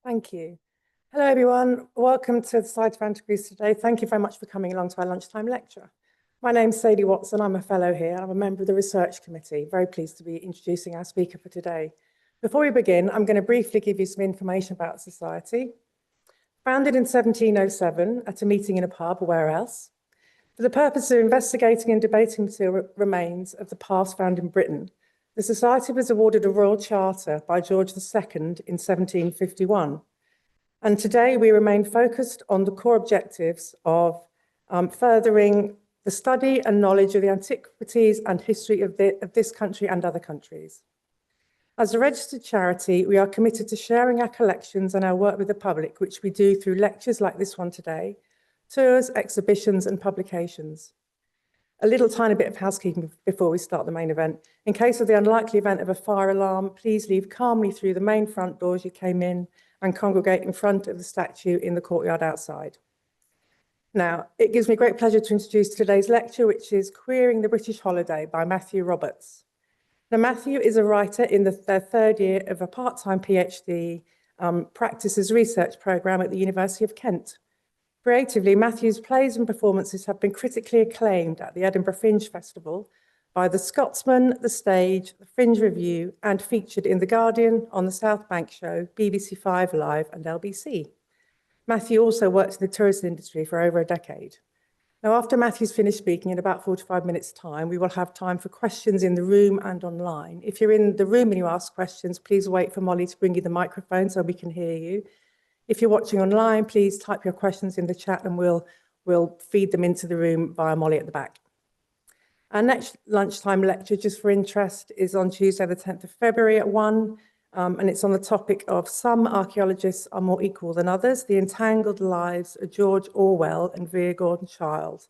Thank you. Hello, everyone. Welcome to the Society of Antiquaries today. Thank you very much for coming along to our lunchtime lecture. My name's Sadie Watson. I'm a fellow here. I'm a member of the research committee. Very pleased to be introducing our speaker for today. Before we begin, I'm going to briefly give you some information about the Society. Founded in 1707 at a meeting in a pub or where else, for the purpose of investigating and debating material remains of the past found in Britain, the Society was awarded a Royal Charter by George II in 1751. And today we remain focused on the core objectives of furthering the study and knowledge of the antiquities and history of this country and other countries. As a registered charity, we are committed to sharing our collections and our work with the public, which we do through lectures like this one today, tours, exhibitions, and publications. A little tiny bit of housekeeping before we start the main event. In case of the unlikely event of a fire alarm, please leave calmly through the main front doors you came in and congregate in front of the statue in the courtyard outside. Now, it gives me great pleasure to introduce today's lecture, which is Queering the British Holiday by Matthew Roberts. Now, Matthew is a writer in their third year of a part-time PhD practices research programme at the University of Kent. Creatively, Matthew's plays and performances have been critically acclaimed at the Edinburgh Fringe Festival by The Scotsman, The Stage, The Fringe Review, and featured in The Guardian, On the South Bank Show, BBC 5 Live, and LBC. Matthew also worked in the tourism industry for over a decade. Now, after Matthew's finished speaking in about 45 minutes' time, we will have time for questions in the room and online. If you're in the room and you ask questions, please wait for Molly to bring you the microphone so we can hear you. If you're watching online, please type your questions in the chat and we'll feed them into the room via Molly at the back. Our next lunchtime lecture, just for interest, is on Tuesday, the 10th of February at 1, and it's on the topic of Some Archaeologists Are More Equal Than Others, The Entangled Lives of George Orwell and Vere Gordon Child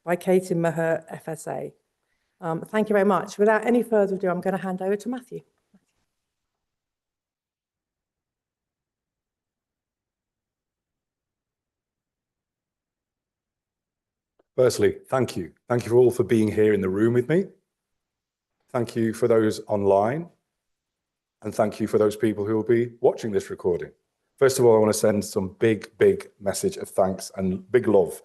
by Katie Maher, FSA. Thank you very much. Without any further ado, I'm going to hand over to Matthew. Firstly, thank you. Thank you all for being here in the room with me. Thank you for those online. And thank you for those people who will be watching this recording. First of all, I want to send some big message of thanks and big love.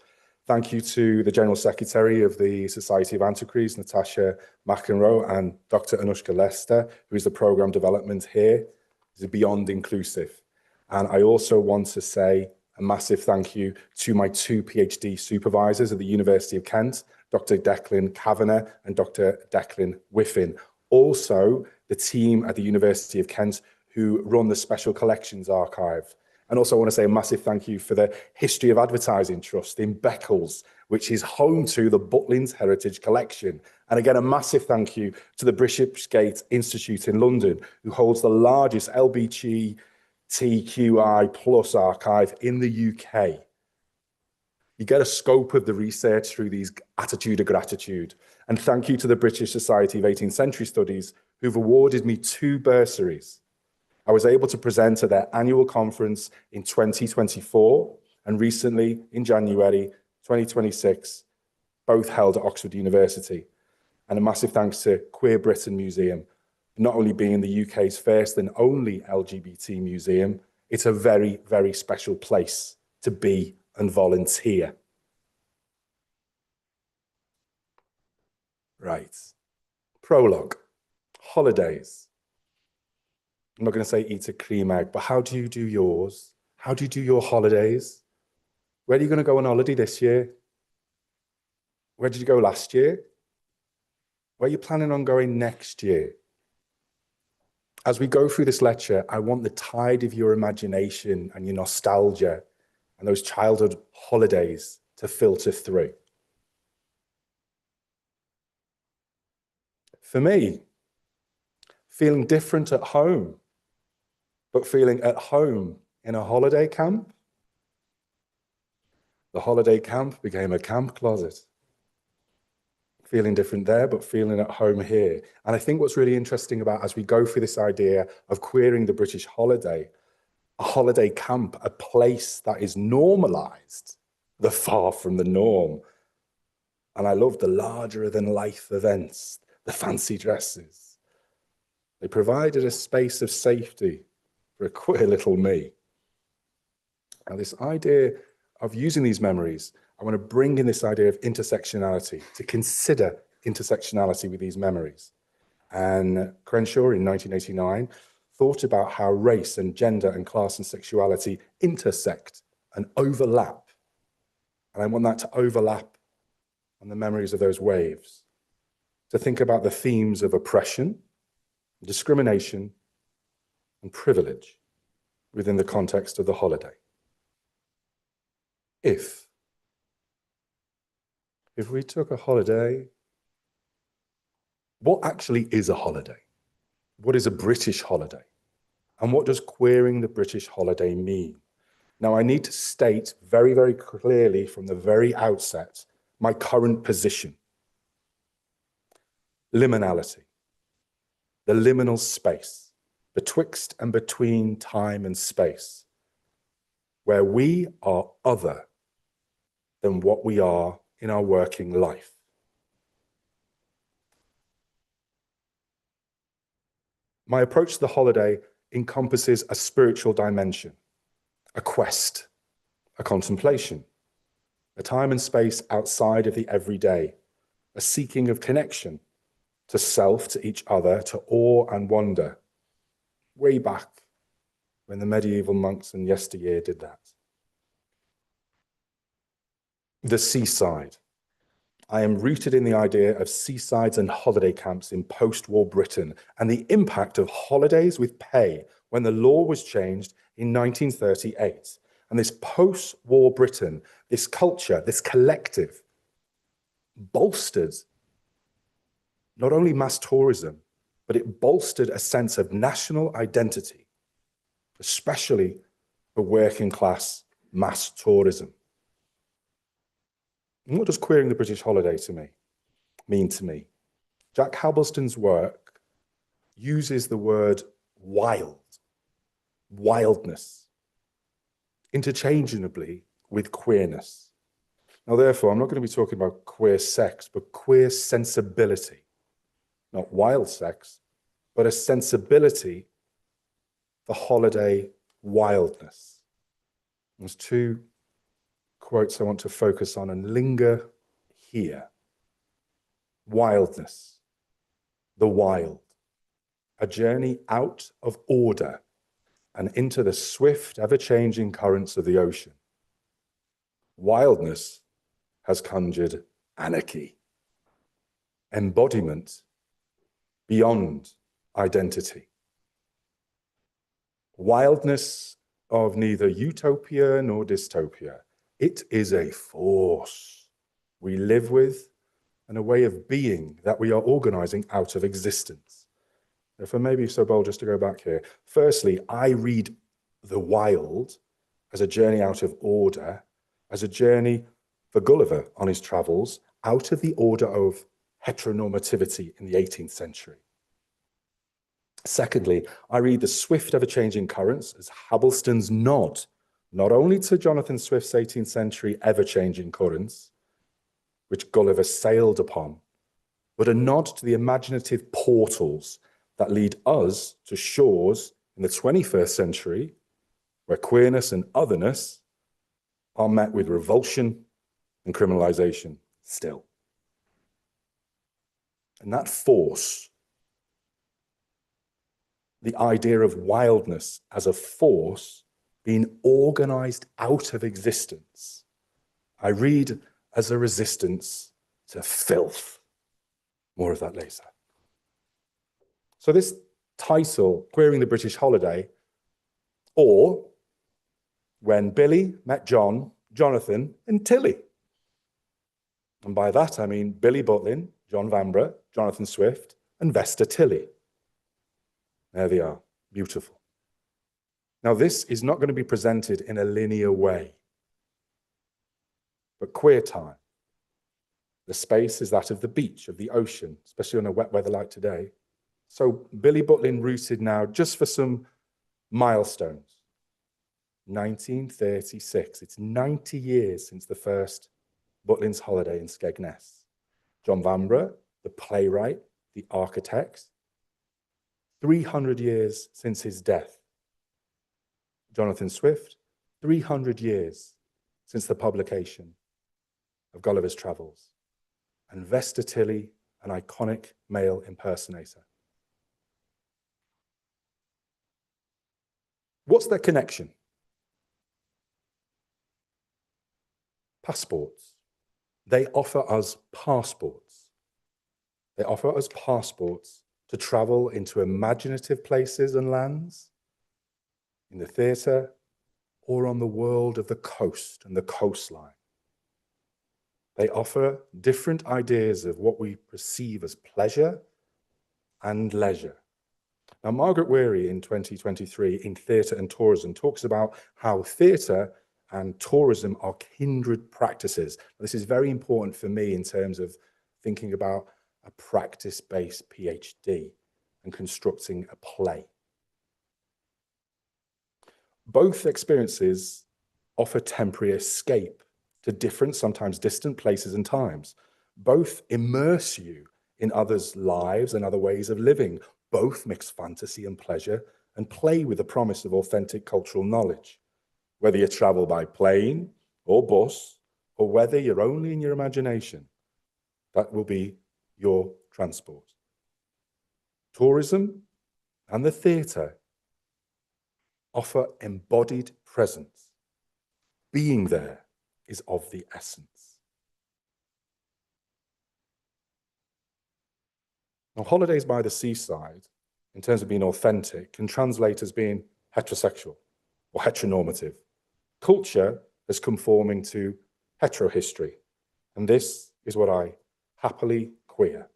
Thank you to the General Secretary of the Society of Antiquaries, Natasha McEnroe, and Dr. Anushka Lester, who is the Programme Development here. This is beyond inclusive. And I also want to say a massive thank you to my two PhD supervisors at the University of Kent, Dr. Declan Kavanagh and Dr. Declan Whiffin. Also, the team at the University of Kent who run the Special Collections Archive. And also I want to say a massive thank you for the History of Advertising Trust in Beccles, which is home to the Butlin's Heritage Collection. And again, a massive thank you to the Bishopsgate Institute in London, who holds the largest LGBTQI plus archive in the UK. You get a scope of the research through these attitude of gratitude. And thank you to the British Society of 18th Century Studies, who've awarded me 2 bursaries. I was able to present at their annual conference in 2024 and recently in January 2026, both held at Oxford University. And a massive thanks to Queer Britain Museum, not only being the UK's first and only LGBT museum, it's a very special place to be and volunteer. Right. Prologue. Holidays. I'm not going to say eat a cream egg, but how do you do yours? How do you do your holidays? Where are you going to go on holiday this year? Where did you go last year? Where are you planning on going next year? As we go through this lecture, I want the tide of your imagination and your nostalgia and those childhood holidays to filter through. For me, feeling different at home, but feeling at home in a holiday camp. The holiday camp became a camp closet. Feeling different there, but feeling at home here. And I think what's really interesting about as we go through this idea of queering the British holiday, a holiday camp, a place that is normalized, the far from the norm. And I love the larger than life events, the fancy dresses. They provided a space of safety for a queer little me. Now, this idea of using these memories, I want to bring in this idea of intersectionality, to consider intersectionality with these memories. And Crenshaw in 1989 thought about how race and gender and class and sexuality intersect and overlap. And I want that to overlap on the memories of those waves, to think about the themes of oppression, discrimination, and privilege within the context of the holiday. If we took a holiday, what actually is a holiday? What is a British holiday? And what does queering the British holiday mean? Now, I need to state very, very clearly from the very outset my current position. Liminality, the liminal space, betwixt and between time and space, where we are other than what we are in our working life. My approach to the holiday encompasses a spiritual dimension, a quest, a contemplation, a time and space outside of the everyday, a seeking of connection to self, to each other, to awe and wonder, way back when the medieval monks and yesteryear did that. The seaside. I am rooted in the idea of seasides and holiday camps in post-war Britain and the impact of holidays with pay when the law was changed in 1938. And this post-war Britain, this culture, this collective, bolstered not only mass tourism, but it bolstered a sense of national identity, especially for working class mass tourism. And what does queering the British holiday mean to me? Jack Halberstam's work uses the word wild, wildness, interchangeably with queerness. Now, therefore, I'm not going to be talking about queer sex, but queer sensibility. Not wild sex, but a sensibility for holiday wildness. There's two quotes I want to focus on and linger here. Wildness, the wild, a journey out of order and into the swift, ever-changing currents of the ocean. Wildness has conjured anarchy, embodiment beyond identity. Wildness of neither utopia nor dystopia. It is a force we live with and a way of being that we are organizing out of existence. If I may be so bold just to go back here. Firstly, I read the wild as a journey out of order, as a journey for Gulliver on his travels, out of the order of heteronormativity in the 18th century. Secondly, I read the swift ever-changing currents as Halberstam's nod, not only to Jonathan Swift's 18th century ever-changing currents, which Gulliver sailed upon, but a nod to the imaginative portals that lead us to shores in the 21st century, where queerness and otherness are met with revulsion and criminalization still. And that force, the idea of wildness as a force being organized out of existence, I read as a resistance to filth. More of that later. So this title, Queering the British Holiday, or When Billy Met John, Jonathan, and Tilley. And by that I mean Billy Butlin, John Vanbrugh, Jonathan Swift, and Vesta Tilley. There they are, beautiful. Now, this is not going to be presented in a linear way, but queer time. The space is that of the beach, of the ocean, especially on a wet weather like today. So Billy Butlin rooted now just for some milestones. 1936, it's 90 years since the first Butlin's holiday in Skegness. John Vanbrugh, the playwright, the architect, 300 years since his death. Jonathan Swift, 300 years since the publication of Gulliver's Travels, and Vesta Tilley, an iconic male impersonator. What's their connection? Passports. They offer us passports. They offer us passports to travel into imaginative places and lands, in the theatre, or on the world of the coast and the coastline. They offer different ideas of what we perceive as pleasure and leisure. Now, Margaret Weary in 2023 in Theatre and Tourism talks about how theatre and tourism are kindred practices. This is very important for me in terms of thinking about a practice-based PhD and constructing a play. Both experiences offer temporary escape to different, sometimes distant places and times. Both immerse you in others' lives and other ways of living. Both mix fantasy and pleasure and play with the promise of authentic cultural knowledge. Whether you travel by plane or bus, or whether you're only in your imagination, that will be your transport. Tourism and the theatre offer embodied presence. Being there is of the essence. Now, holidays by the seaside, in terms of being authentic, can translate as being heterosexual or heteronormative. Culture is conforming to heterohistory, and this is what I happily queer.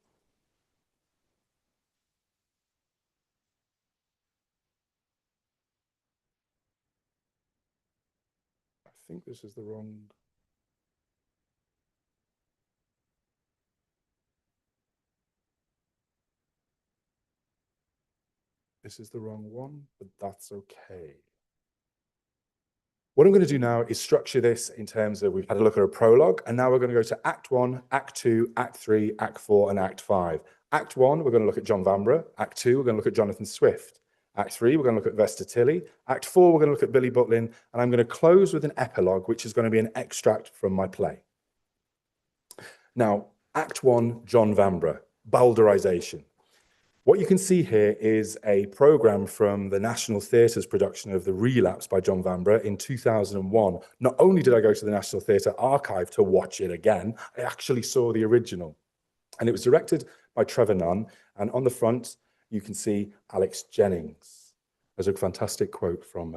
I think this is the wrong... This is the wrong one, but that's okay. What I'm going to do now is structure this in terms of, we've had a look at a prologue, and now we're going to go to Act 1, Act 2, Act 3, Act 4, and Act 5. Act 1, we're going to look at John Vanbrugh. Act 2, we're going to look at Jonathan Swift. Act 3, we're going to look at Vesta Tilley. Act 4, we're going to look at Billy Butlin, and I'm going to close with an epilogue, which is going to be an extract from my play. Now, Act 1, John Vanbrugh, Balderization. What you can see here is a programme from the National Theatre's production of The Relapse by John Vanbrugh in 2001. Not only did I go to the National Theatre archive to watch it again, I actually saw the original. And it was directed by Trevor Nunn, and on the front, you can see Alex Jennings. There's a fantastic quote from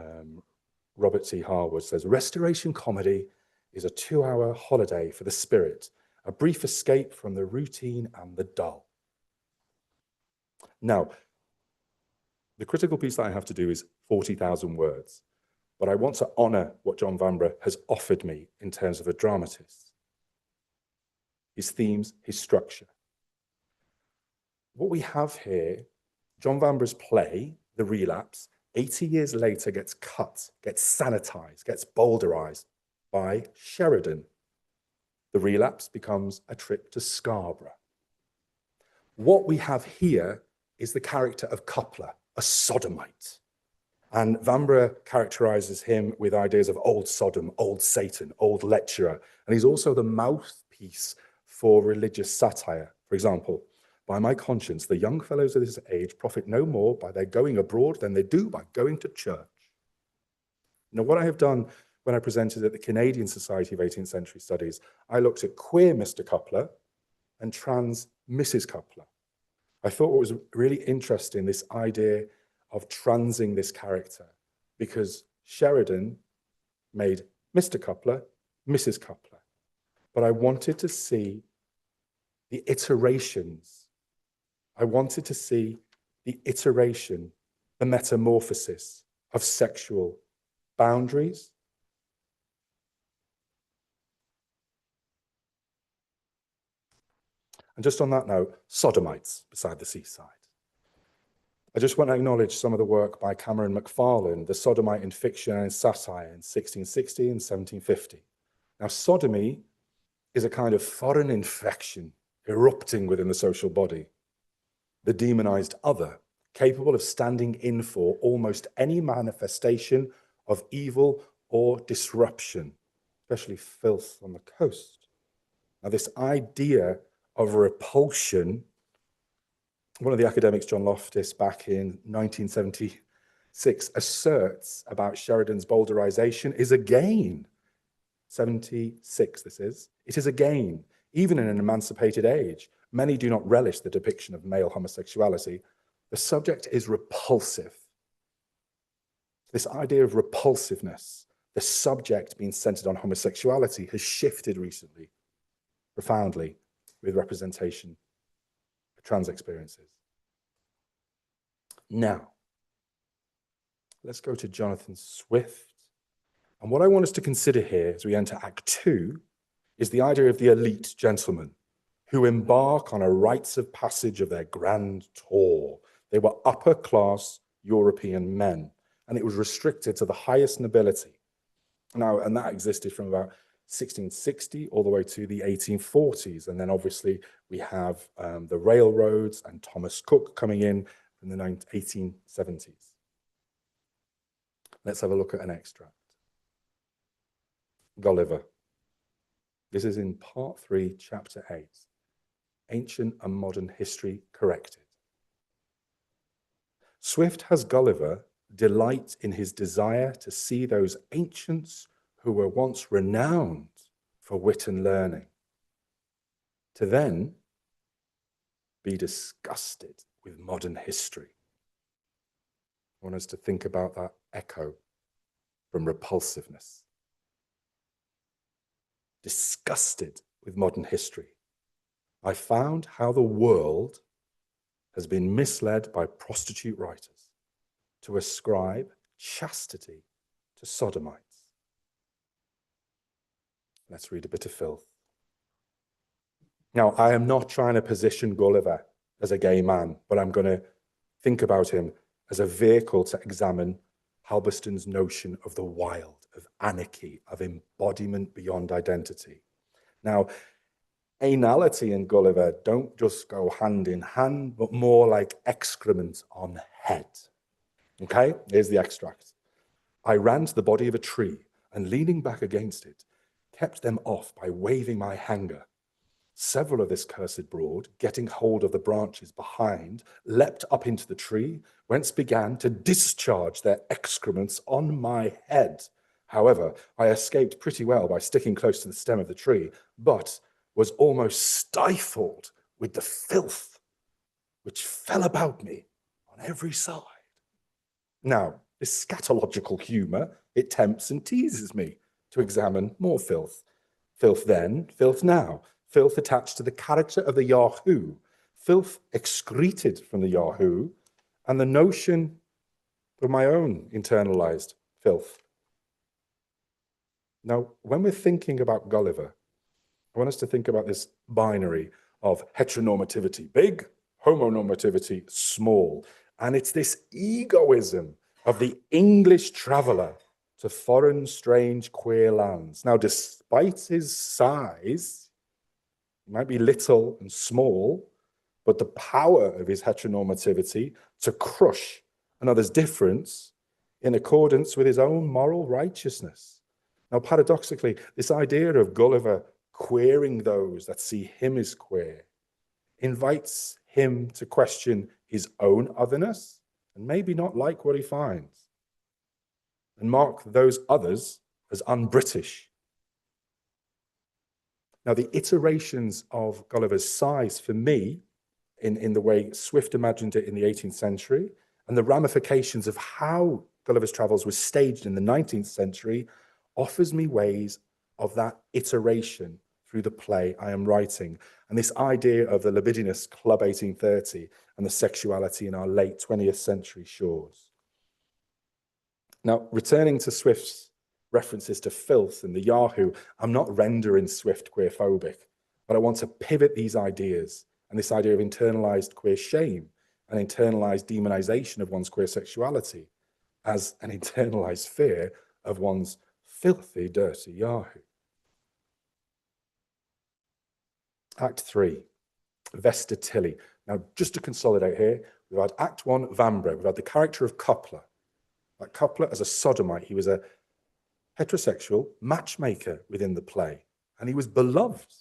Robert T. Harwood, says, "Restoration comedy is a 2-hour holiday for the spirit, a brief escape from the routine and the dull." Now, the critical piece that I have to do is 40,000 words, but I want to honour what John Vanbrugh has offered me in terms of a dramatist. His themes, his structure. What we have here, John Vanbrugh's play, The Relapse, 80 years later gets cut, gets sanitised, gets boulderised by Sheridan. The Relapse becomes a trip to Scarborough. What we have here is the character of Coupler, a sodomite. And Vanbrugh characterises him with ideas of old Sodom, old Satan, old lecturer. And he's also the mouthpiece for religious satire. For example, "By my conscience, the young fellows of this age profit no more by their going abroad than they do by going to church." Now, what I have done when I presented at the Canadian Society of 18th Century Studies, I looked at queer Mr. Coupler and trans Mrs. Coupler. I thought what was really interesting, this idea of transing this character, because Sheridan made Mr. Coupler, Mrs. Coupler. But I wanted to see the iterations. I wanted to see the iteration, the metamorphosis of sexual boundaries, and just on that note, sodomites beside the seaside. I just want to acknowledge some of the work by Cameron McFarlane, The Sodomite in Fiction and in Satire in 1660 and 1750. Now, sodomy is a kind of foreign infection erupting within the social body. The demonized other, capable of standing in for almost any manifestation of evil or disruption, especially filth on the coast. Now, this idea of repulsion, one of the academics, John Loftus, back in 1976, asserts about Sheridan's bowdlerization is a gain. 76, this is. It is a gain, even in an emancipated age. Many do not relish the depiction of male homosexuality. The subject is repulsive. This idea of repulsiveness, the subject being centered on homosexuality, has shifted recently, profoundly, with representation of trans experiences. Now, let's go to Jonathan Swift. And what I want us to consider here as we enter Act 2 is the idea of the elite gentleman who embark on a rites of passage of their grand tour. They were upper-class European men, and it was restricted to the highest nobility. Now, and that existed from about 1660 all the way to the 1840s. And then obviously we have the railroads and Thomas Cook coming in the 1870s. Let's have a look at an extract. Gulliver. This is in part 3, chapter 8, Ancient and Modern History Corrected. Swift has Gulliver delight in his desire to see those ancients who were once renowned for wit and learning, to then be disgusted with modern history. I want us to think about that echo from repulsiveness. Disgusted with modern history. I found how the world has been misled by prostitute writers to ascribe chastity to sodomites. Let's read a bit of filth. Now, I am not trying to position Gulliver as a gay man, but I'm going to think about him as a vehicle to examine Halberstam's notion of the wild, of anarchy, of embodiment beyond identity. Now, anality and Gulliver don't just go hand in hand, but more like excrement on head. Okay, here's the extract. I ran to the body of a tree and leaning back against it, kept them off by waving my hanger. Several of this cursed brood, getting hold of the branches behind, leapt up into the tree, whence began to discharge their excrements on my head. However, I escaped pretty well by sticking close to the stem of the tree, but was almost stifled with the filth which fell about me on every side. Now, this scatological humour, it tempts and teases me to examine more filth. Filth then, filth now. Filth attached to the character of the Yahoo, filth excreted from the Yahoo, and the notion of my own internalized filth. Now, when we're thinking about Gulliver, I want us to think about this binary of heteronormativity, big, homonormativity, small. And it's this egoism of the English traveller to foreign, strange, queer lands. Now, despite his size, he might be little and small, but the power of his heteronormativity to crush another's difference in accordance with his own moral righteousness. Now, paradoxically, this idea of Gulliver queering those that see him as queer invites him to question his own otherness and maybe not like what he finds and mark those others as un-British. Now, the iterations of Gulliver's size for me, in the way Swift imagined it in the 18th century, and the ramifications of how Gulliver's Travels was staged in the 19th century, offers me ways of that iteration through the play I am writing. And this idea of the libidinous Club 1830 and the sexuality in our late 20th century shores. Now, returning to Swift's references to filth and the Yahoo, I'm not rendering Swift queerphobic, but I want to pivot these ideas and this idea of internalized queer shame and internalized demonization of one's queer sexuality as an internalized fear of one's filthy, dirty Yahoo. Act 3, Vesta Tilley. Now, just to consolidate here, we've had Act 1, Vanbrugh. We've had the character of Coupler. Like Coupler as a sodomite, he was a heterosexual matchmaker within the play, and he was beloved.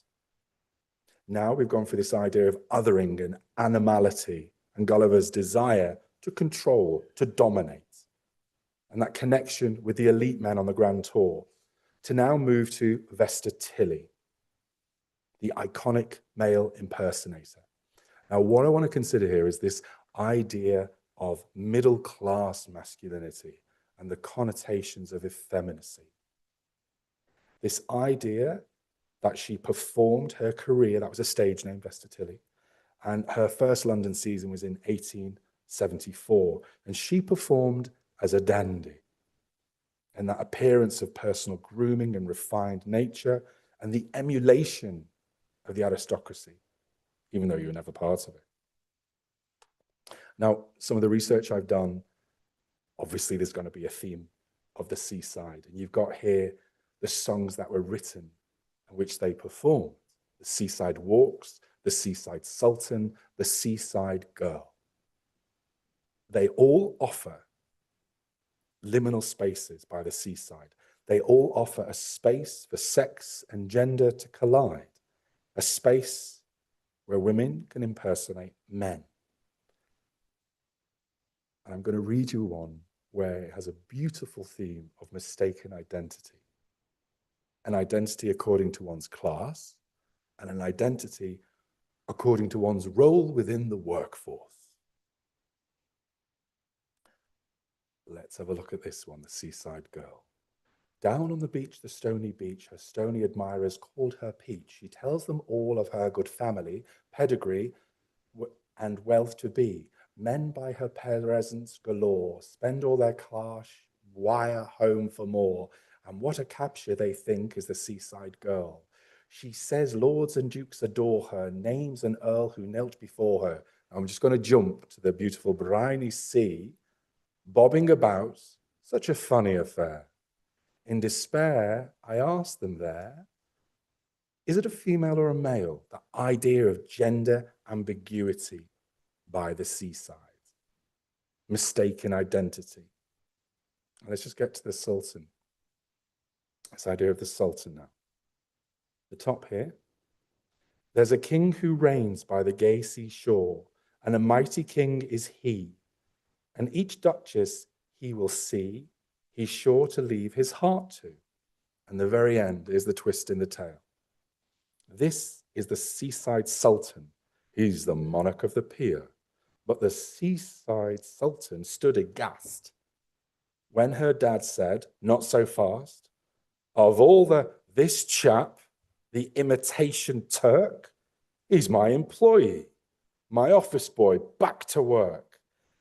Now we've gone for this idea of othering and animality and Gulliver's desire to control, to dominate, and that connection with the elite men on the grand tour, to now move to Vesta Tilley, the iconic male impersonator. Now, what I want to consider here is this idea of middle-class masculinity and the connotations of effeminacy. This idea that she performed her career, that was a stage name, Vesta Tilley, and her first London season was in 1874, and she performed as a dandy, and that appearance of personal grooming and refined nature and the emulation of the aristocracy, even though you were never part of it. Now, some of the research I've done, obviously there's going to be a theme of the seaside, and you've got here the songs that were written and which they performed: the Seaside Walks, the Seaside Sultan, the Seaside Girl. They all offer liminal spaces by the seaside. They all offer a space for sex and gender to collide, a space where women can impersonate men. And I'm going to read you one where it has a beautiful theme of mistaken identity. An identity according to one's class, and an identity according to one's role within the workforce. Let's have a look at this one, the Seaside Girl. Down on the beach, the stony beach, her stony admirers called her Peach. She tells them all of her good family, pedigree, and wealth to be. Men by her presents galore, spend all their cash, wire home for more. And what a capture they think is the Seaside Girl. She says lords and dukes adore her, names an earl who knelt before her. I'm just going to jump to the beautiful briny sea, bobbing about, such a funny affair. In despair, I asked them there, is it a female or a male? The idea of gender ambiguity by the seaside. Mistaken identity. And let's just get to the Sultan. This idea of the Sultan now. The top here. There's a king who reigns by the gay seashore, and a mighty king is he. And each duchess he will see, he's sure to leave his heart to. And the very end is the twist in the tale. This is the seaside sultan. He's the monarch of the pier. But the seaside sultan stood aghast when her dad said, not so fast, of all this chap, the imitation Turk, he's my employee, my office boy, back to work.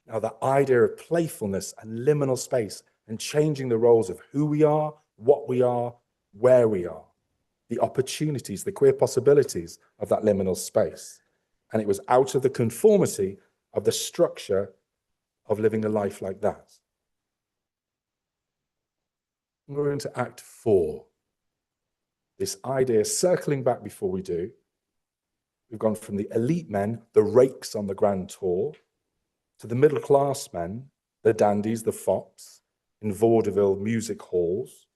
Now, the idea of playfulness and liminal space and changing the roles of who we are, what we are, where we are, the opportunities, the queer possibilities of that liminal space. And it was out of the conformity of the structure of living a life like that. We're into Act 4. This idea, circling back before we do, we've gone from the elite men, the rakes on the grand tour, to the middle class men, the dandies, the fops, in vaudeville music halls,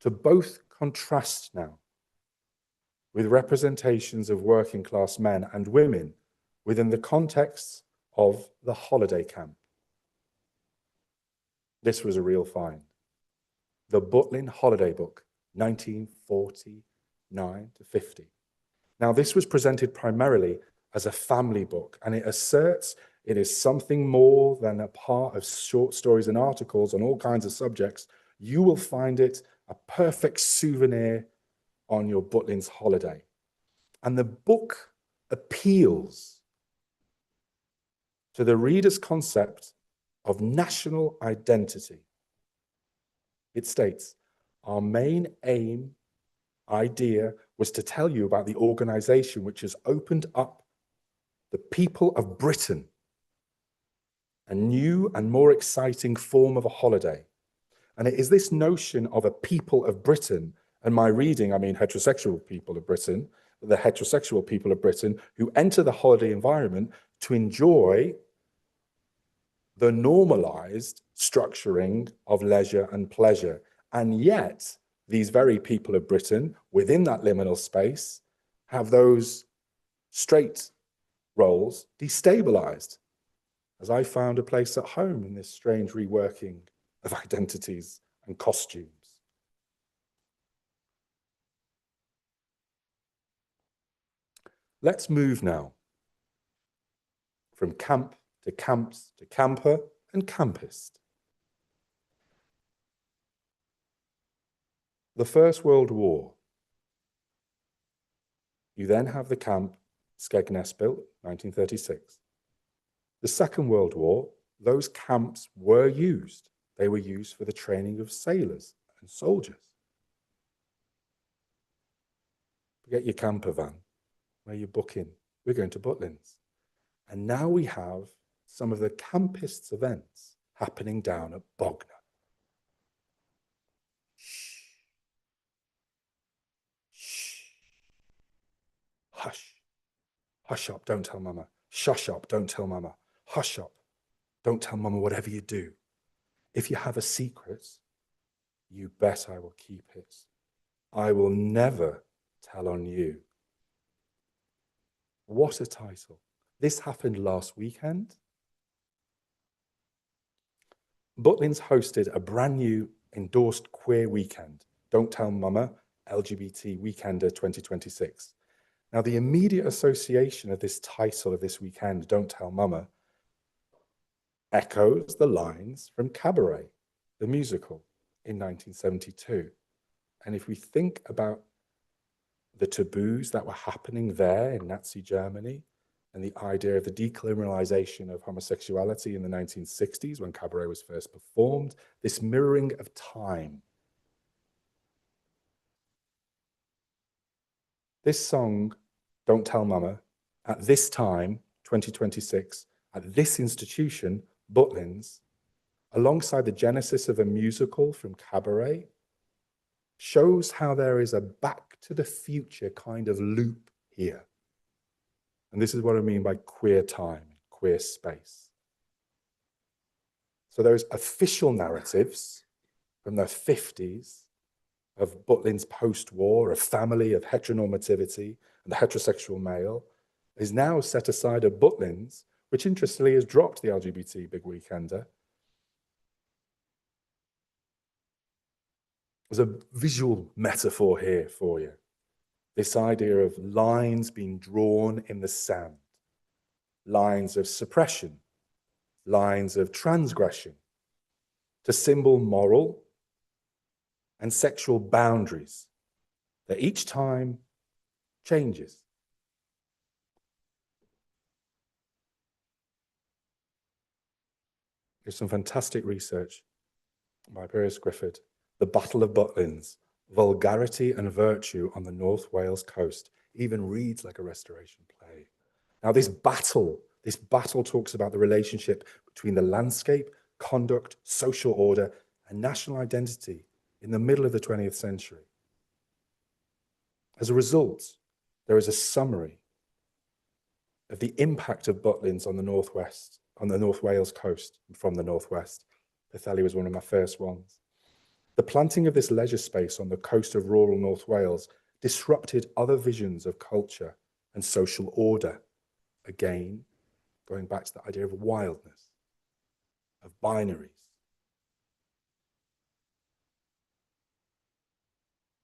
to both contrast now with representations of working class men and women within the context of the holiday camp. This was a real find. The Butlin Holiday Book, 1949 to 50. Now, this was presented primarily as a family book, and it asserts it is something more than a part of short stories and articles on all kinds of subjects. You will find it a perfect souvenir on your Butlin's holiday. And the book appeals to the reader's concept of national identity. It states, our main idea was to tell you about the organization which has opened up the people of Britain, a new and more exciting form of a holiday. And it is this notion of a people of Britain, and my reading, I mean heterosexual people of Britain, the heterosexual people of Britain who enter the holiday environment to enjoy the normalized structuring of leisure and pleasure. And yet, these very people of Britain, within that liminal space, have those straight roles destabilized, as I found a place at home in this strange reworking of identities and costumes. Let's move now from camp to camps to camper and campist. The First World War. You then have the camp Skegness built, 1936. The Second World War, those camps were used. They were used for the training of sailors and soldiers. Get your camper van, where you book in. We're going to Butlin's. And now we have some of the campists' events happening down at Bognor. Shh. Shh. Hush. Hush up, don't tell mama. Shush up, don't tell mama. Hush up, don't tell mama whatever you do. If you have a secret, you bet I will keep it. I will never tell on you. What a title. This happened last weekend. Butlin's hosted a brand new endorsed queer weekend. Don't Tell Mama, LGBT Weekender 2026. Now, the immediate association of this title of this weekend, Don't Tell Mama, echoes the lines from Cabaret, the musical, in 1972. And if we think about the taboos that were happening there in Nazi Germany and the idea of the decriminalization of homosexuality in the 1960s when Cabaret was first performed, this mirroring of time. This song, Don't Tell Mama, at this time, 2026, at this institution, Butlin's, alongside the genesis of a musical from Cabaret, shows how there is a back to the future kind of loop here. And this is what I mean by queer time, queer space. So those official narratives from the 50s of Butlin's post-war, of family, of heteronormativity, and the heterosexual male, is now set aside at Butlin's, which interestingly has dropped the LGBT Big Weekender. There's a visual metaphor here for you. This idea of lines being drawn in the sand, lines of suppression, lines of transgression, to symbol moral and sexual boundaries that each time changes. There's some fantastic research by Piers Griffith, The Battle of Butlin's, Vulgarity and Virtue on the North Wales Coast. Even reads like a restoration play. Now this battle talks about the relationship between the landscape, conduct, social order, and national identity in the middle of the 20th century. As a result, there is a summary of the impact of Butlin's on the Northwest, on the North Wales coast from the Northwest. Tilley was one of my first ones. The planting of this leisure space on the coast of rural North Wales disrupted other visions of culture and social order. Again, going back to the idea of wildness, of binaries.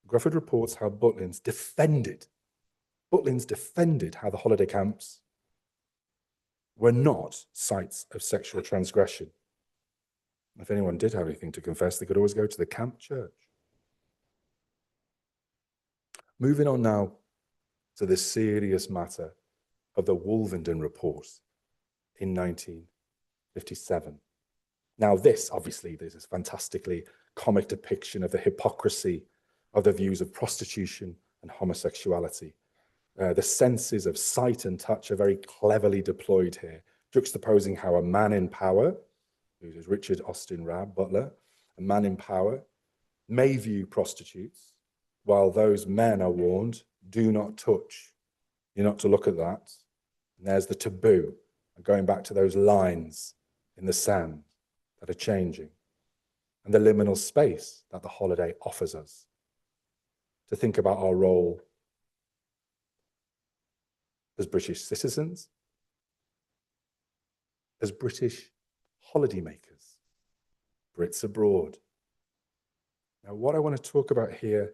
Grufford reports how Butlin's defended how the holiday camps were not sites of sexual transgression. If anyone did have anything to confess, they could always go to the camp church. Moving on now to the serious matter of the Wolvenden Report in 1957. Now this is fantastically comic depiction of the hypocrisy of the views of prostitution and homosexuality. The senses of sight and touch are very cleverly deployed here, juxtaposing how a man in power, who is Richard Austin Rabb Butler, a man in power, may view prostitutes, while those men are warned, do not touch. You're not to look at that. And there's the taboo, and going back to those lines in the sand that are changing. and the liminal space that the holiday offers us. To think about our role as British citizens, as British holidaymakers, Brits abroad. Now, what I want to talk about here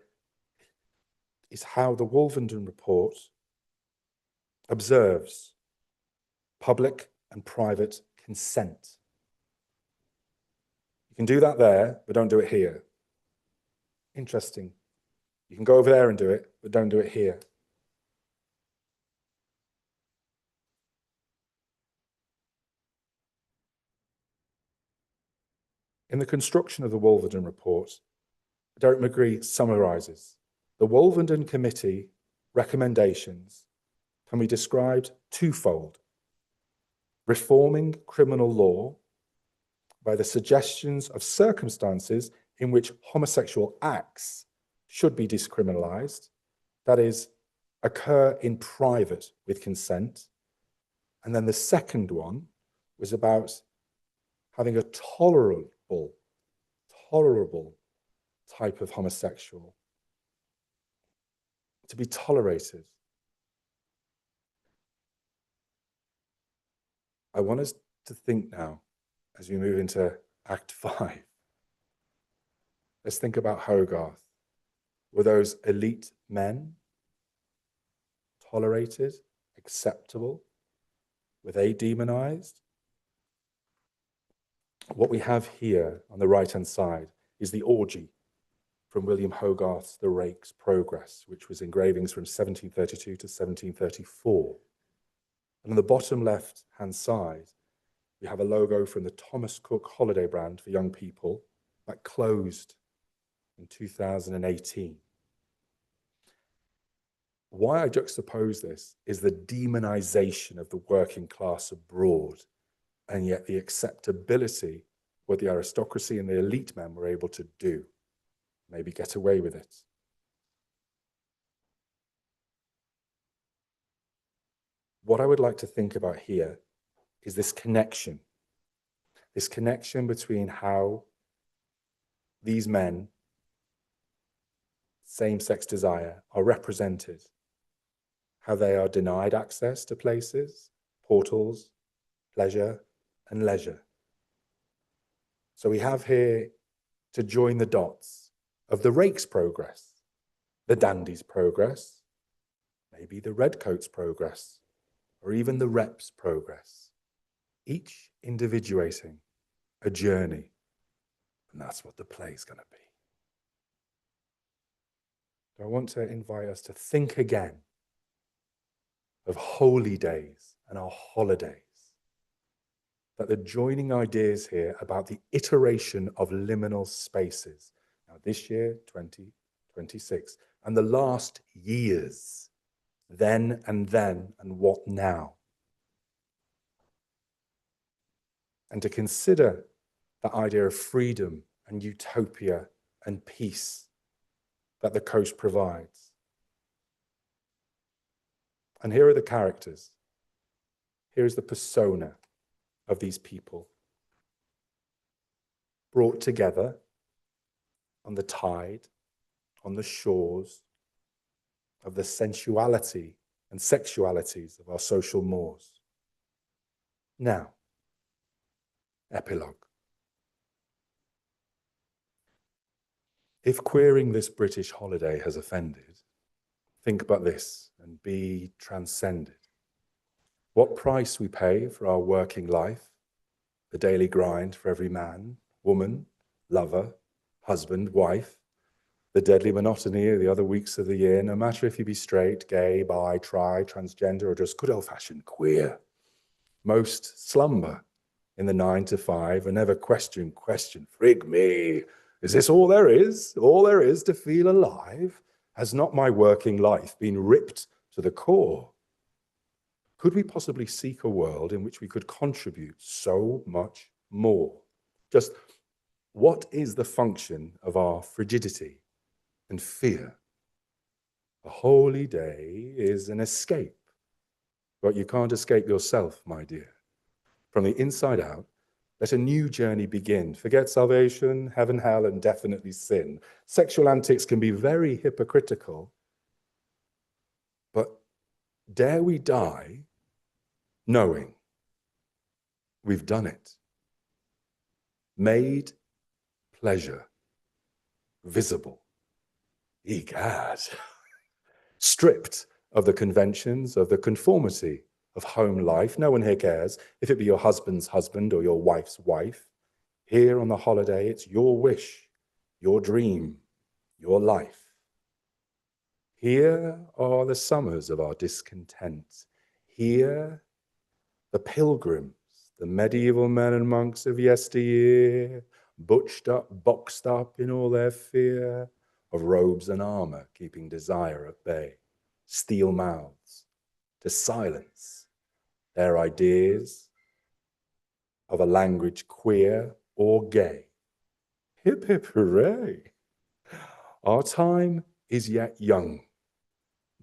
is how the Wolvenden Report observes public and private consent. You can do that there, but don't do it here. Interesting. You can go over there and do it, but don't do it here. In the construction of the Wolvenden Report, Derek McGree summarizes the Wolvenden Committee recommendations can be described twofold: reforming criminal law by the suggestions of circumstances in which homosexual acts should be decriminalized, that is, occur in private with consent. And then the second one was about having a tolerable type of homosexual to be tolerated. I want us to think now, as we move into Act 5, let's think about Hogarth. Were those elite men tolerated, acceptable? Were they demonized? What we have here on the right-hand side is the orgy from William Hogarth's The Rake's Progress, which was engravings from 1732 to 1734. And on the bottom left-hand side, we have a logo from the Thomas Cook holiday brand for young people that closed in 2018. Why I juxtapose this is the demonization of the working class abroad, and yet the acceptability what the aristocracy and the elite men were able to do, maybe get away with it. What I would like to think about here is this connection between how these men, same-sex desire, are represented, how they are denied access to places, portals, pleasure, and leisure. So we have here to join the dots of the rake's progress, the dandy's progress, maybe the redcoat's progress, or even the rep's progress, each individuating a journey. And that's what the play is going to be. So I want to invite us to think again of holy days and our holidays, that the joining ideas here about the iteration of liminal spaces. Now this year, 2026, and the last years, then and what now? And to consider the idea of freedom and utopia and peace that the coast provides. And here are the characters. Here is the persona of these people, brought together on the tide, on the shores of the sensuality and sexualities of our social mores. Now, epilogue. If queering this British holiday has offended, think about this and be transcended. What price we pay for our working life, the daily grind for every man, woman, lover, husband, wife, the deadly monotony of the other weeks of the year, no matter if you be straight, gay, bi, tri, transgender, or just good old-fashioned queer. Most slumber in the 9 to 5 and never question, frig me. Is this all there is? All there is to feel alive? Has not my working life been ripped to the core? Could we possibly seek a world in which we could contribute so much more? Just what is the function of our frigidity and fear? A holy day is an escape, but you can't escape yourself, my dear. From the inside out, Let a new journey begin. Forget salvation, heaven, hell, and definitely sin. Sexual antics can be very hypocritical, but dare we die knowing we've done it? Made pleasure visible. Egad. Stripped of the conventions, of the conformity of home life. No one here cares if it be your husband's husband or your wife's wife. Here on the holiday, it's your wish, your dream, your life. Here are the summers of our discontent. Here, the pilgrims, the medieval men and monks of yesteryear, butched up, boxed up in all their fear of robes and armor, keeping desire at bay, steel mouths to silence their ideas of a language queer or gay. Hip, hip, hooray! Our time is yet young,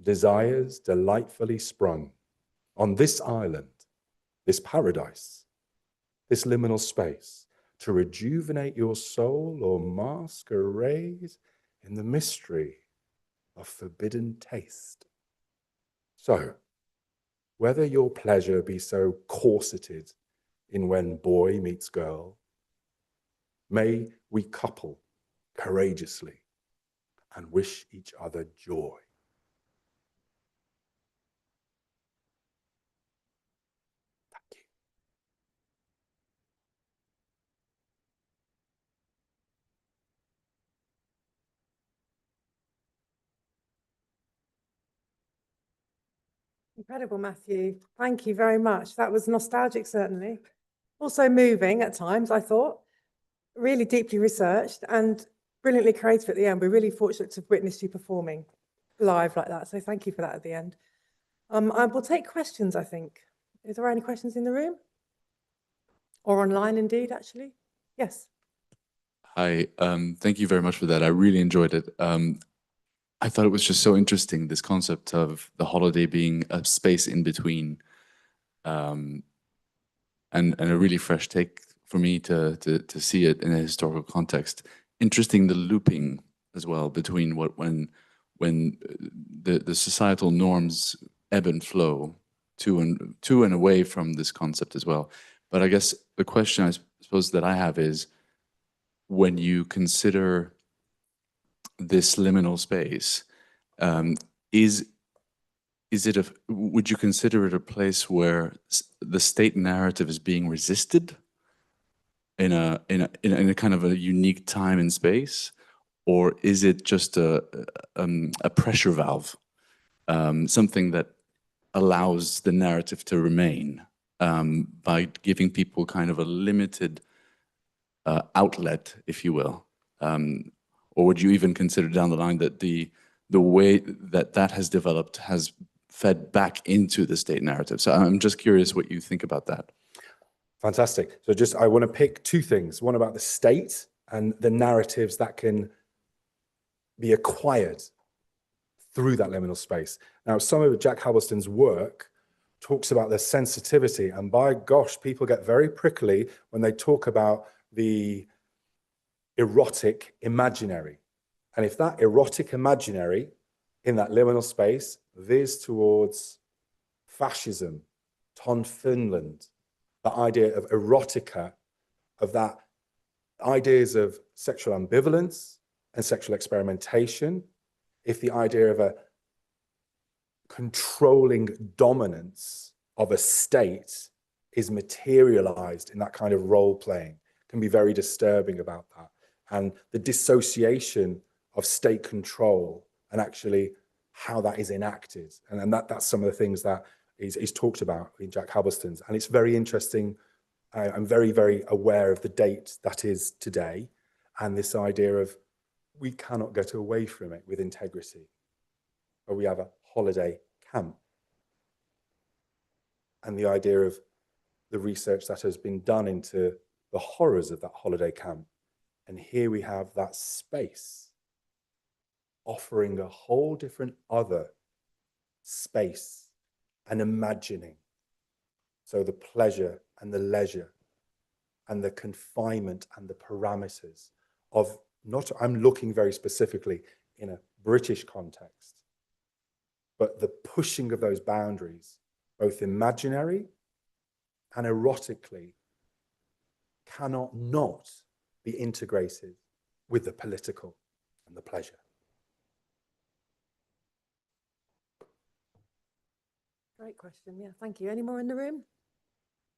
desires delightfully sprung on this island, this paradise, this liminal space, to rejuvenate your soul or masquerade in the mystery of forbidden taste. So, whether your pleasure be so corseted in when boy meets girl, may we couple courageously and wish each other joy. Thank you. Incredible, Matthew. Thank you very much. That was nostalgic, certainly. Also moving at times, I thought. Really deeply researched and brilliantly creative at the end. We're really fortunate to have witnessed you performing live like that. So thank you for that at the end. I will take questions, I think. Is there any questions in the room? Or online, indeed, actually? Yes. Hi, thank you very much for that. I really enjoyed it. I thought it was just so interesting, this concept of the holiday being a space in between, and a really fresh take for me to see it in a historical context. Interesting, the looping as well between when the societal norms ebb and flow to and away from this concept as well. But I guess the question I suppose that I have is, when you consider this liminal space, would you consider it a place where the state narrative is being resisted in a kind of a unique time and space, or is it just a pressure valve, something that allows the narrative to remain by giving people kind of a limited outlet, if you will? Or would you even consider down the line that the way that has developed has fed back into the state narrative? So I'm just curious what you think about that. Fantastic. So I want to pick two things. One about the state and the narratives that can be acquired through that liminal space. Now, some of Jack Halberstam's work talks about the sensitivity, and by gosh, people get very prickly when they talk about the erotic imaginary. And if that erotic imaginary in that liminal space veers towards fascism, Ton Finland, the idea of erotica, of that ideas of sexual ambivalence and sexual experimentation, if the idea of a controlling dominance of a state is materialized in that kind of role playing, can be very disturbing about that. And the dissociation of state control and actually how that is enacted. And that's some of the things that is talked about in Jack Halberstam's. And it's very interesting. I'm very, very aware of the date that is today, and this idea of we cannot get away from it with integrity. Or we have a holiday camp. And the idea of the research that has been done into the horrors of that holiday camp. And here we have that space offering a whole different other space and imagining. So the pleasure and the leisure and the confinement and the parameters of not, I'm looking very specifically in a British context, but the pushing of those boundaries, both imaginary and erotically, cannot not be integrated with the political and the pleasure. Great question. Yeah, thank you. Any more in the room?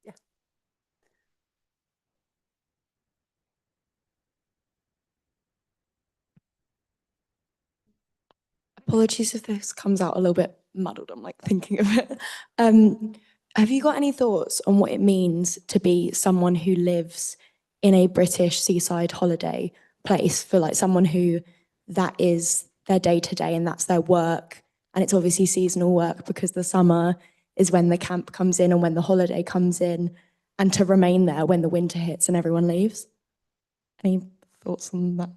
Yeah. Apologies if this comes out a little bit muddled. I'm like thinking of it. Have you got any thoughts on what it means to be someone who lives in a British seaside holiday place, for like someone who that is their day to day and that's their work, and it's obviously seasonal work because the summer is when the camp comes in and when the holiday comes in, and to remain there when the winter hits and everyone leaves? Any thoughts on that?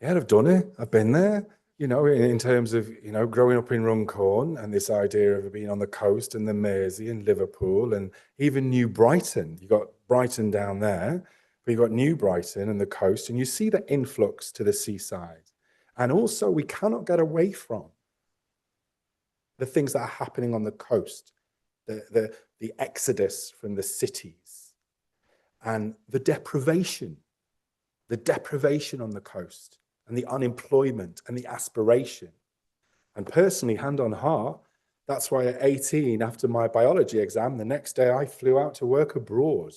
Yeah, I've done it. I've been there, you know, in terms of, you know, growing up in Runcorn and this idea of being on the coast and the Mersey and Liverpool and even New Brighton. You got Brighton down there, but you got New Brighton and the coast, and you see the influx to the seaside. And also, we cannot get away from the things that are happening on the coast, the exodus from the cities and the deprivation on the coast, and the unemployment and the aspiration. And personally, hand on heart, that's why at 18, after my biology exam, the next day I flew out to work abroad.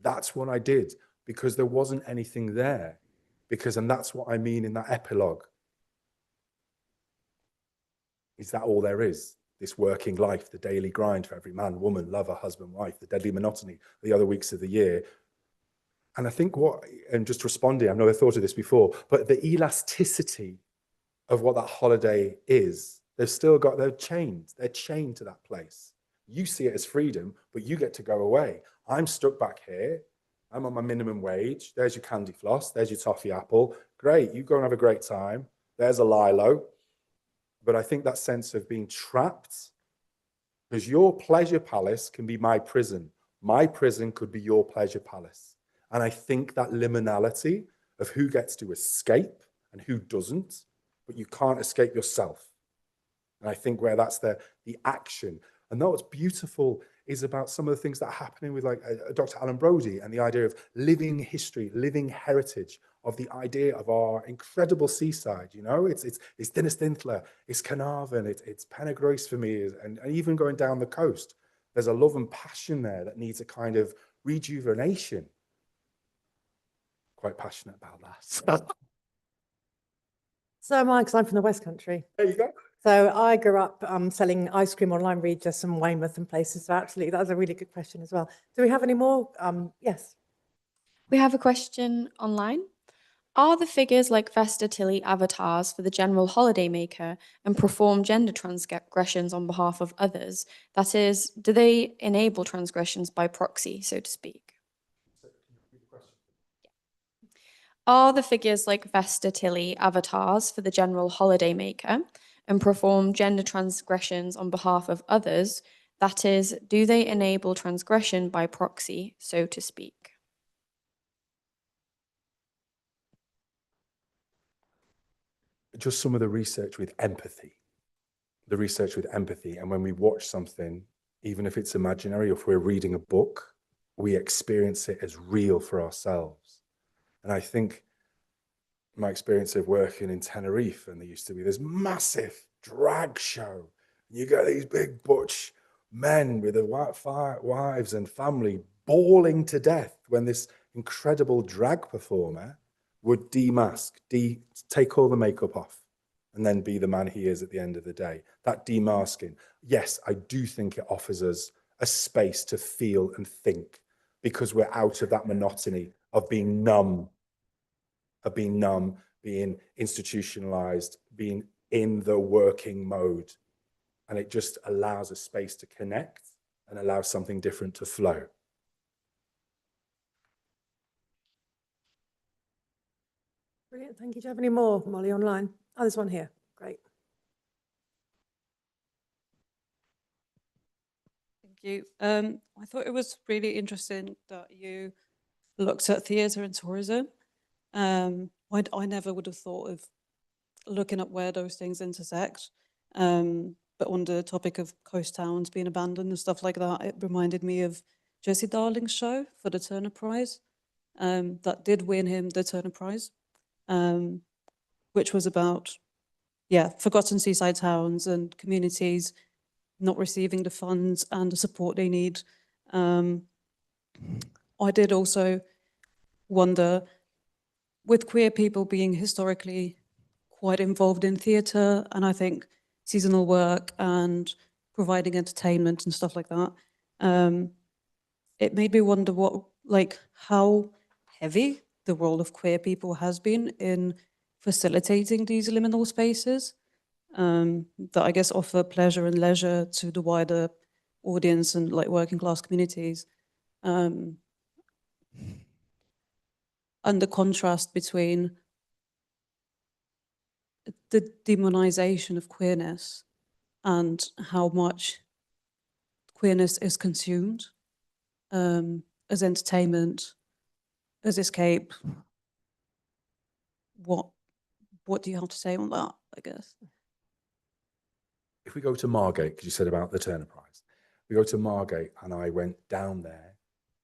That's what I did, because there wasn't anything there. And that's what I mean in that epilogue. Is that all there is? This working life, the daily grind for every man, woman, lover, husband, wife, the deadly monotony, the other weeks of the year. And I think and just responding, I've never thought of this before, but the elasticity of what that holiday is, they're chained to that place. You see it as freedom, but you get to go away. I'm stuck back here. I'm on my minimum wage. There's your candy floss. There's your toffee apple. Great, you go and have a great time. There's a lilo. But I think that sense of being trapped, because your pleasure palace can be my prison. My prison could be your pleasure palace. And I think that liminality of who gets to escape and who doesn't, but you can't escape yourself. And I think where that's the action. And that what's beautiful is about some of the things that are happening with like Dr. Alan Brody and the idea of living history, living heritage, of the idea of our incredible seaside. You know, it's Dinistintler, it's Carnarvon, it's Pennygroes for me, and even going down the coast. There's a love and passion there that needs a kind of rejuvenation. Quite passionate about that. So am I, because I'm from the West Country. There you go. So I grew up selling ice cream online, Regis and Weymouth and places. So absolutely, that was a really good question as well. Do we have any more? Yes. We have a question online. Are the figures like Vesta Tilley avatars for the general holidaymaker and perform gender transgressions on behalf of others? That is, do they enable transgressions by proxy, so to speak? Are the figures like Vesta Tilley avatars for the general holidaymaker and perform gender transgressions on behalf of others? That is, do they enable transgression by proxy, so to speak? Just some of the research with empathy. And when we watch something, even if it's imaginary, or if we're reading a book, we experience it as real for ourselves. And I think my experience of working in Tenerife, and there used to be this massive drag show. You get these big butch men with their wives and family bawling to death when this incredible drag performer would demask, take all the makeup off, and then be the man he is at the end of the day. That demasking, yes, I do think it offers us a space to feel and think, because we're out of that monotony of being numb, being institutionalized, being in the working mode. And it just allows a space to connect and allows something different to flow. Brilliant. Thank you. Do you have any more, Molly, online? Oh, there's one here. Great. Thank you. I thought it was really interesting that you looked at theatre and tourism. I never would have thought of looking at where those things intersect. But on the topic of coast towns being abandoned and stuff like that, it reminded me of Jesse Darling's show for the Turner Prize. That did win him the Turner Prize, which was about, forgotten seaside towns and communities not receiving the funds and the support they need. I did also wonder, with queer people being historically quite involved in theatre, and I think seasonal work and providing entertainment and stuff like that, it made me wonder how heavy the role of queer people has been in facilitating these liminal spaces that I guess offer pleasure and leisure to the wider audience and like working class communities. And the contrast between the demonization of queerness and how much queerness is consumed as entertainment, as escape. What do you have to say on that, I guess? If we go to Margate, because you said about the Turner Prize, we go to Margate and I went down there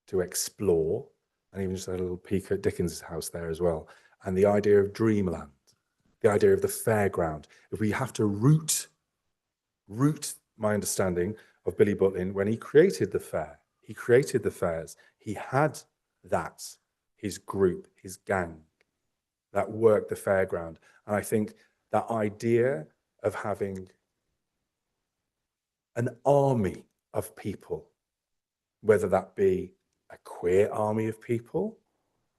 to explore and even just had a little peek at Dickens' house there as well. And the idea of dreamland, the idea of the fairground. If we have to root my understanding of Billy Butlin, when he created the fair, he created the fairs, he had that, his group, his gang, that worked the fairground. And I think that idea of having an army of people, whether that be a queer army of people,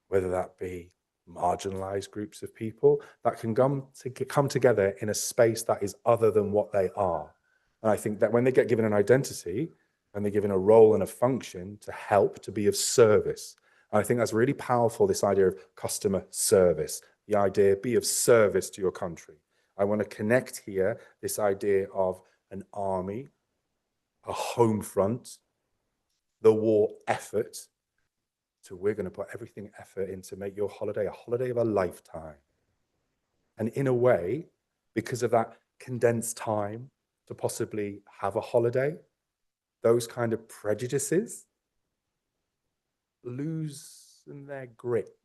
whether that be marginalized groups of people, that can come together in a space that is other than what they are. And I think that when they get given an identity, and they're given a role and a function to help, to be of service, and I think that's really powerful, this idea of customer service, the idea, be of service to your country. I want to connect here this idea of an army, a home front, the war effort. So we're going to put everything effort in to make your holiday a holiday of a lifetime. And in a way, because of that condensed time to possibly have a holiday, those kind of prejudices loosen their grip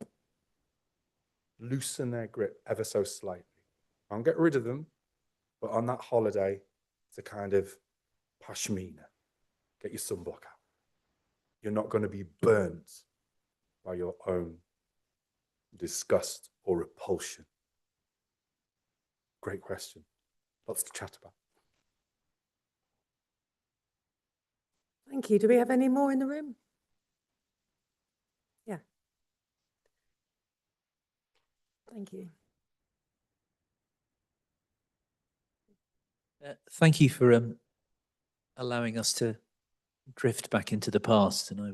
ever so slightly. Can't get rid of them, but on that holiday, it's a kind of pashmina. Get your sunblock out. You're not going to be burnt by your own disgust or repulsion. Great question. Lots to chat about. Thank you. Do we have any more in the room? Yeah. Thank you. Thank you for allowing us to drift back into the past. And I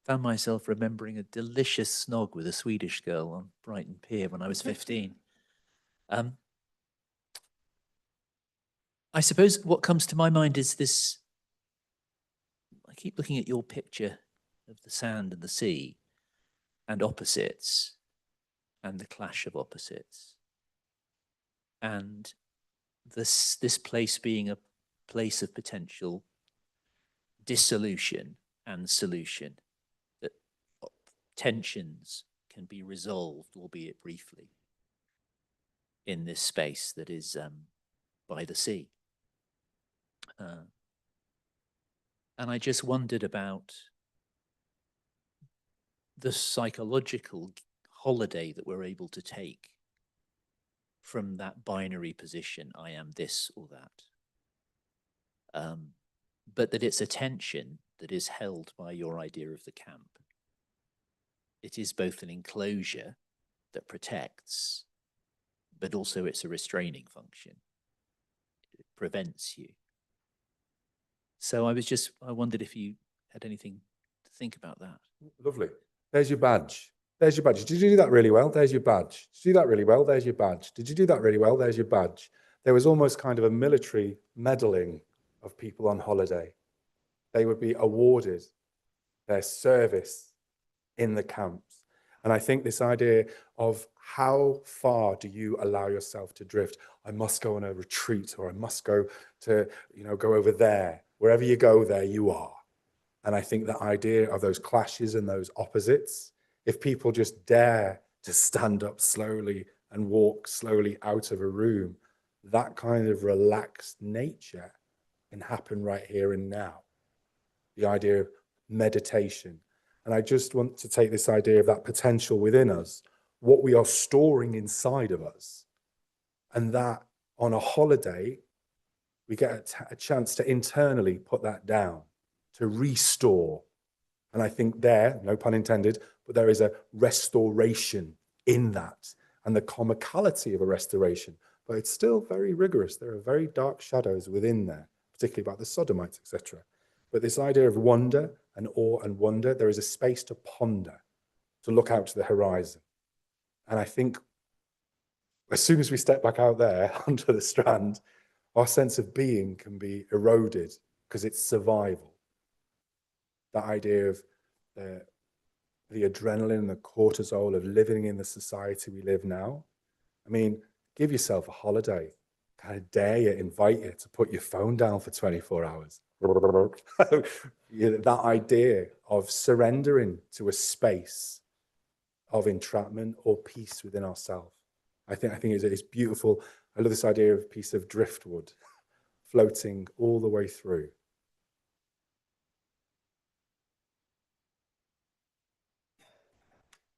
found myself remembering a delicious snog with a Swedish girl on Brighton Pier when I was 15. I suppose what comes to my mind is this. I keep looking at your picture of the sand and the sea and opposites and the clash of opposites. And this place being a place of potential dissolution and solution, that tensions can be resolved, albeit briefly, in this space that is by the sea. And I just wondered about the psychological holiday that we're able to take from that binary position, I am this or that. But that it's a tension that is held by your idea of the camp. It is both an enclosure that protects, but also it's a restraining function. It prevents you. So I wondered if you had anything to think about that. Lovely. There's your badge. There's your badge. Did you do that really well? There's your badge. Did you do that really well? There's your badge. Did you do that really well? There's your badge. There was almost kind of a military medaling of people on holiday. they would be awarded their service in the camps. And I think this idea of how far do you allow yourself to drift? I must go on a retreat, or I must go to, go over there. Wherever you go, there you are. And I think the idea of those clashes and those opposites, if people just dare to stand up slowly and walk slowly out of a room, that kind of relaxed nature can happen right here and now. The idea of meditation. And I just want to take this idea of that potential within us, what we are storing inside of us, and that on a holiday, we get a chance to internally put that down, to restore. And I think there, no pun intended, but there is a restoration in that, and the comicality of a restoration. But it's still very rigorous. There are very dark shadows within there, particularly about the sodomites, etc. But this idea of wonder and awe and wonder, there is a space to ponder, to look out to the horizon. And I think as soon as we step back out there onto the strand, our sense of being can be eroded because it's survival. That idea of the adrenaline, the cortisol of living in the society we live now. I mean, give yourself a holiday. Kind of dare you, invite you to put your phone down for 24 hours. That idea of surrendering to a space of entrapment or peace within ourselves. I think it's beautiful. I love this idea of a piece of driftwood floating all the way through.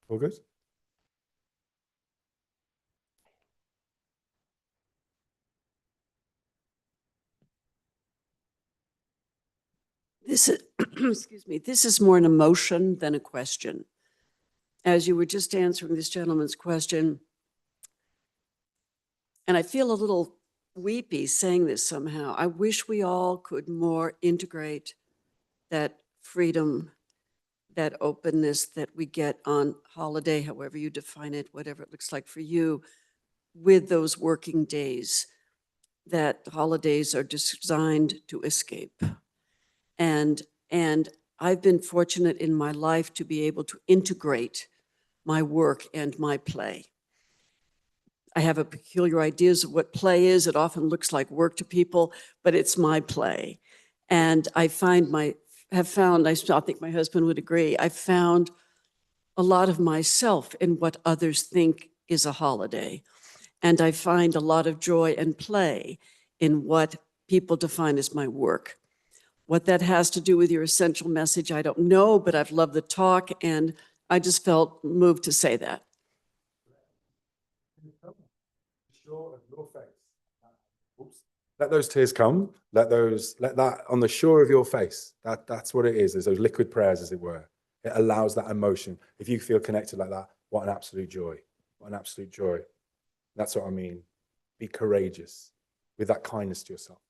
All good? This is, excuse me, this is more an emotion than a question. As you were just answering this gentleman's question, and I feel a little weepy saying this somehow, I wish we all could more integrate that freedom, that openness that we get on holiday, however you define it, whatever it looks like for you, with those working days, that holidays are designed to escape. And I've been fortunate in my life to be able to integrate my work and my play. I have a peculiar ideas of what play is. It often looks like work to people, but it's my play. And I think my husband would agree, I found a lot of myself in what others think is a holiday. And I find a lot of joy and play in what people define as my work. What that has to do with your essential message, I don't know, but I've loved the talk, and I just felt moved to say that. Let those tears come. Let that on the shore of your face. That's what it is. There's those liquid prayers, as it were. It allows that emotion. If you feel connected like that, what an absolute joy. What an absolute joy. That's what I mean. Be courageous with that kindness to yourself.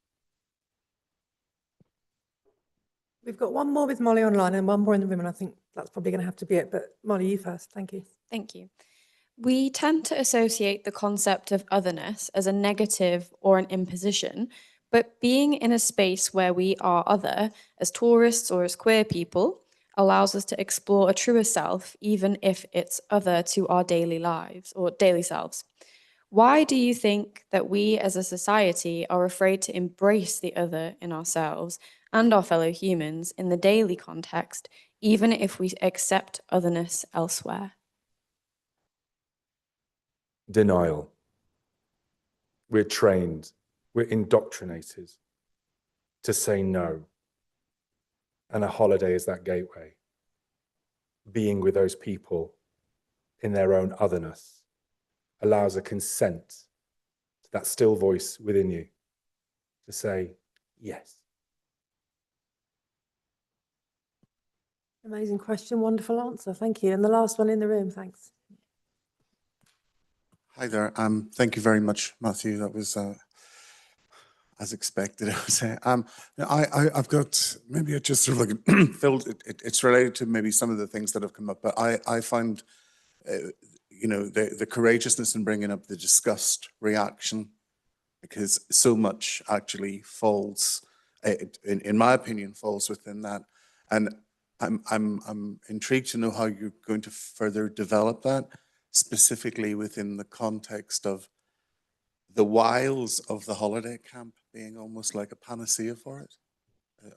We've got one more with Molly online and one more in the room, and I think that's probably going to have to be it. But Molly, you first. Thank you. Thank you. We tend to associate the concept of otherness as a negative or an imposition, but being in a space where we are other, as tourists or as queer people, allows us to explore a truer self, even if it's other to our daily lives or daily selves. Why do you think that we as a society are afraid to embrace the other in ourselves and our fellow humans in the daily context, even if we accept otherness elsewhere? Denial. We're trained, we're indoctrinated to say no. And a holiday is that gateway. Being with those people in their own otherness allows a consent to that still voice within you to say yes. Amazing question, wonderful answer. Thank you. And the last one in the room, thanks. Hi there. Thank you very much, Matthew. That was as expected, I would say. I've got maybe it just sort of like filled. It's related to maybe some of the things that have come up, but I find the courageousness in bringing up the disgust reaction, because so much actually falls in my opinion, falls within that. And I'm intrigued to know how you're going to further develop that, specifically within the context of the wiles of the holiday camp being almost like a panacea for it.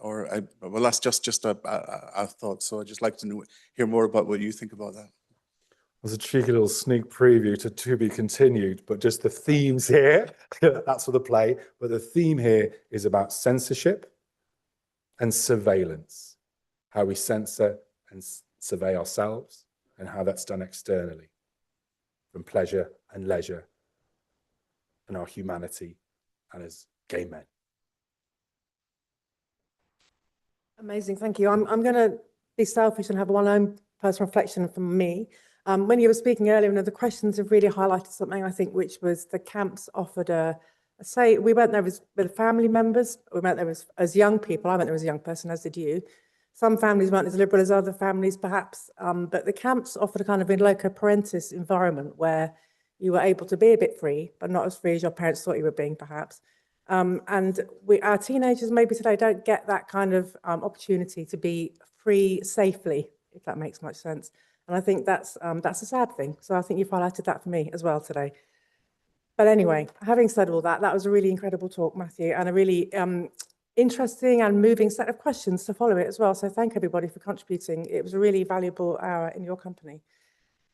Well, that's just a thought. So I'd just like to hear more about what you think about that. There's a cheeky little sneak preview to be continued, but just the themes here, that's for the play, but the theme here is about censorship and surveillance, how we censor and survey ourselves and how that's done externally from pleasure and leisure and our humanity and as gay men. Amazing, thank you. I'm going to be selfish and have one own personal reflection from me. When you were speaking earlier, one of the questions have really highlighted something, I think, which was the camps offered say, we went there with family members, we went there as young people. I went there as a young person, as did you. Some families weren't as liberal as other families, perhaps, but the camps offered a kind of in loco parentis environment where you were able to be a bit free, but not as free as your parents thought you were being, perhaps. And our teenagers maybe today don't get that kind of opportunity to be free safely, if that makes much sense. And I think that's a sad thing. So I think you've highlighted that for me as well today. But anyway, having said all that, that was a really incredible talk, Matthew, and a really interesting and moving set of questions to follow it as well. So thank everybody for contributing. It was a really valuable hour in your company.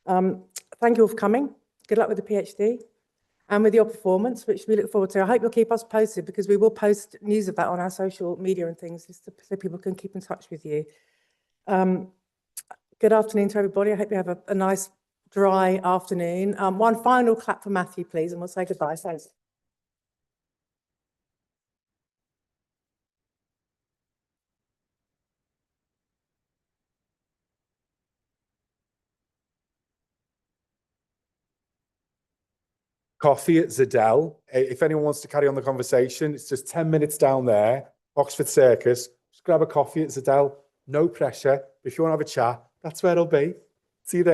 Thank you all for coming. Good luck with the PhD and with your performance, which we look forward to. I hope you'll keep us posted because we will post news of that on our social media and things just so people can keep in touch with you. Good afternoon to everybody. I hope you have a nice dry afternoon. One final clap for Matthew, please, and we'll say goodbye. Thanks. Coffee at Zadell. If anyone wants to carry on the conversation, it's just 10 minutes down there, Oxford Circus. Just grab a coffee at Zadell. No pressure. If you want to have a chat, that's where it'll be. See you there.